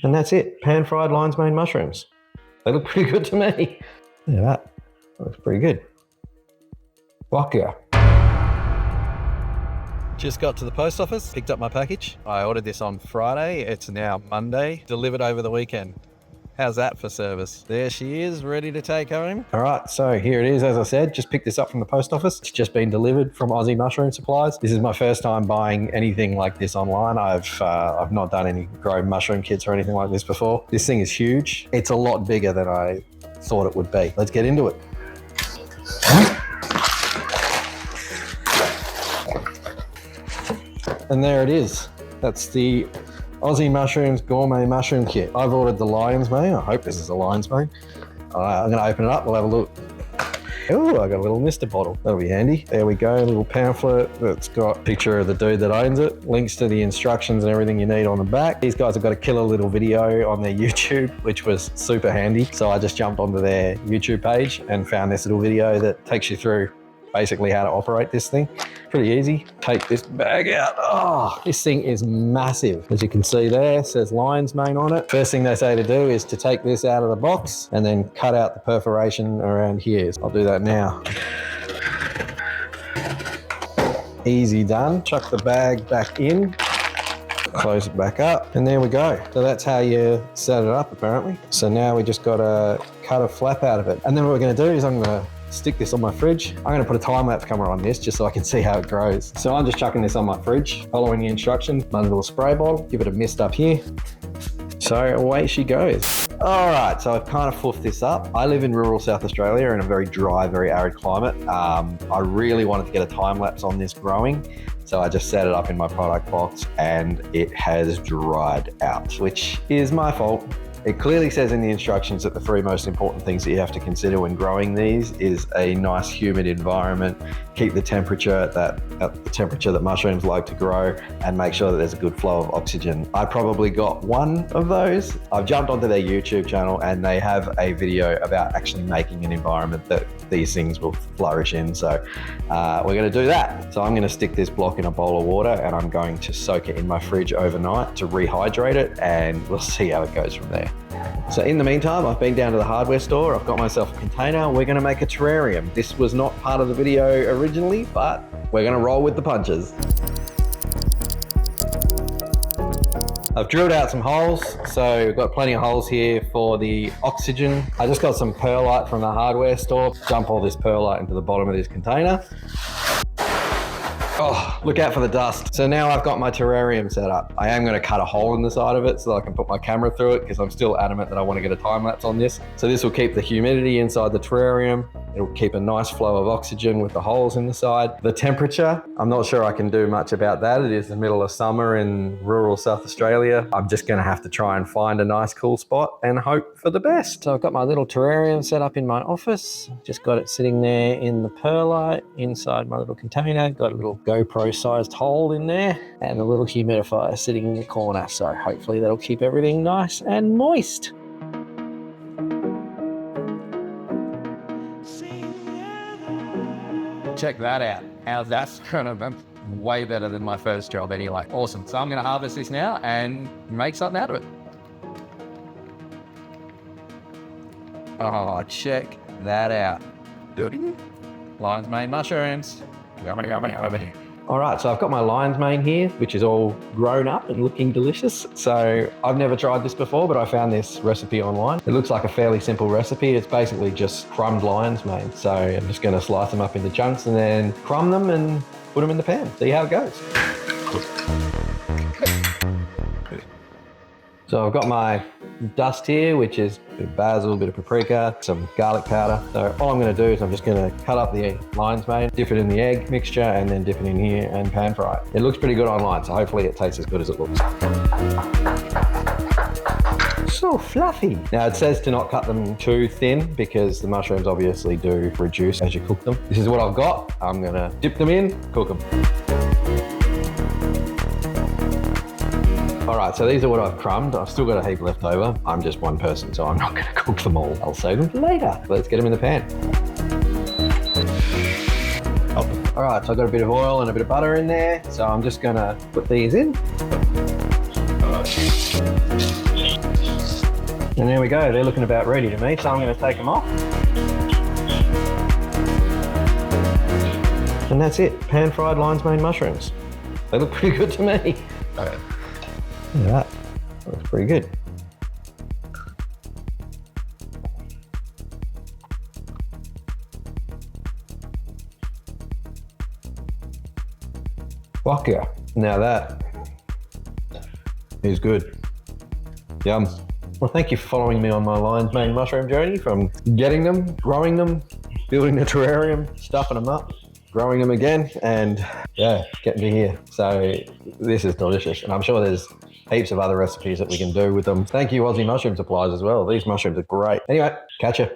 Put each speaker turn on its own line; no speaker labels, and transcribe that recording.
And that's it. Pan-fried lion's mane mushrooms. They look pretty good to me. Look at that. That looks pretty good. Fuck yeah. Just got to the post office, picked up my package. I ordered this on Friday. It's now Monday. Delivered over the weekend. How's that for service? There she is, ready to take home. All right, so here it is, as I said, just picked this up from the post office. It's just been delivered from Aussie Mushroom Supplies. This is my first time buying anything like this online. I've not done any grow mushroom kits or anything like this before. This thing is huge. It's a lot bigger than I thought it would be. Let's get into it. And there it is. That's the Aussie Mushrooms Gourmet Mushroom Kit. I've ordered the lion's mane. I hope this is a lion's mane. I'm going to open it up. We'll have a look. Oh, I got a little Mister bottle. That'll be handy. There we go. A little pamphlet that's got a picture of the dude that owns it. Links to the instructions and everything you need on the back. These guys have got a killer little video on their YouTube, which was super handy. So I just jumped onto their YouTube page and found this little video that takes you through basically how to operate this thing. Pretty easy. Take this bag out. Oh, this thing is massive. As you can see there, it says lion's mane on it. First thing they say to do is to take this out of the box and then cut out the perforation around here. So I'll do that now. Easy done. Chuck the bag back in. Close it back up, and there we go. So that's how you set it up, apparently. So now we just got to cut a flap out of it. And then what we're going to do is I'm going to stick this on my fridge. I'm going to put a time-lapse camera on this just so I can see how it grows. So I'm just chucking this on my fridge, following the instructions. My little spray bottle, give it a mist up here. So away she goes. All right, so I've kind of fluffed this up. I live in rural South Australia in a very dry, very arid climate. I really wanted to get a time-lapse on this growing. So I just set it up in my product box and it has dried out, which is my fault. It clearly says in the instructions that the three most important things that you have to consider when growing these is a nice humid environment, keep the temperature at the temperature that mushrooms like to grow, and make sure that there's a good flow of oxygen. I probably got one of those. I've jumped onto their YouTube channel and they have a video about actually making an environment that these things will flourish in. So we're going to do that. So I'm going to stick this block in a bowl of water and I'm going to soak it in my fridge overnight to rehydrate it, and we'll see how it goes from there. So in the meantime, I've been down to the hardware store. I've got myself a container. We're going to make a terrarium. This was not part of the video originally, but we're going to roll with the punches. I've drilled out some holes, so we've got plenty of holes here for the oxygen. I just got some perlite from the hardware store. Dump all this perlite into the bottom of this container. Oh, look out for the dust. So now I've got my terrarium set up. I am going to cut a hole in the side of it so that I can put my camera through it, because I'm still adamant that I want to get a time lapse on this. So this will keep the humidity inside the terrarium. It'll keep a nice flow of oxygen with the holes in the side. The temperature, I'm not sure I can do much about that. It is the middle of summer in rural South Australia. I'm just going to have to try and find a nice cool spot and hope for the best. So I've got my little terrarium set up in my office. Just got it sitting there in the perlite inside my little container. Got a little GoPro sized hole in there and a little humidifier sitting in the corner. So hopefully that'll keep everything nice and moist. Check that out. How's that gonna be? Way better than my first job anyway. Awesome. So I'm gonna harvest this now and make something out of it. Oh, check that out. Lion's mane mushrooms. Yummy, yummy, yummy. All right, so I've got my lion's mane here, which is all grown up and looking delicious. So I've never tried this before, but I found this recipe online. It looks like a fairly simple recipe. It's basically just crumbed lion's mane. So I'm just gonna slice them up into chunks and then crumb them and put them in the pan. See how it goes. So I've got my dust here, which is a bit of basil, a bit of paprika, some garlic powder. So all I'm going to do is I'm just going to cut up the lion's mane, dip it in the egg mixture, and then dip it in here and pan fry it. It looks pretty good online, so hopefully it tastes as good as it looks. So fluffy. Now it says to not cut them too thin because the mushrooms obviously do reduce as you cook them. This is what I've got. I'm going to dip them in, cook them. All right, so these are what I've crumbed. I've still got a heap left over. I'm just one person, so I'm not gonna cook them all. I'll save them for later. Let's get them in the pan. Oh. All right, so I've got a bit of oil and a bit of butter in there. So I'm just gonna put these in. And there we go, they're looking about ready to me, so I'm going to take them off. And that's it, pan-fried lion's mane mushrooms. They look pretty good to me.
Okay.
Look at that, looks pretty good. Fuck yeah. Now that is good. Yum. Well, thank you for following me on my lion's mane mushroom journey, from getting them, growing them, building the terrarium, stuffing them up, growing them again, and yeah, getting to here. So this is delicious, and I'm sure there's heaps of other recipes that we can do with them. Thank you, Aussie Mushroom Supplies, as well. These mushrooms are great. Anyway, catch ya.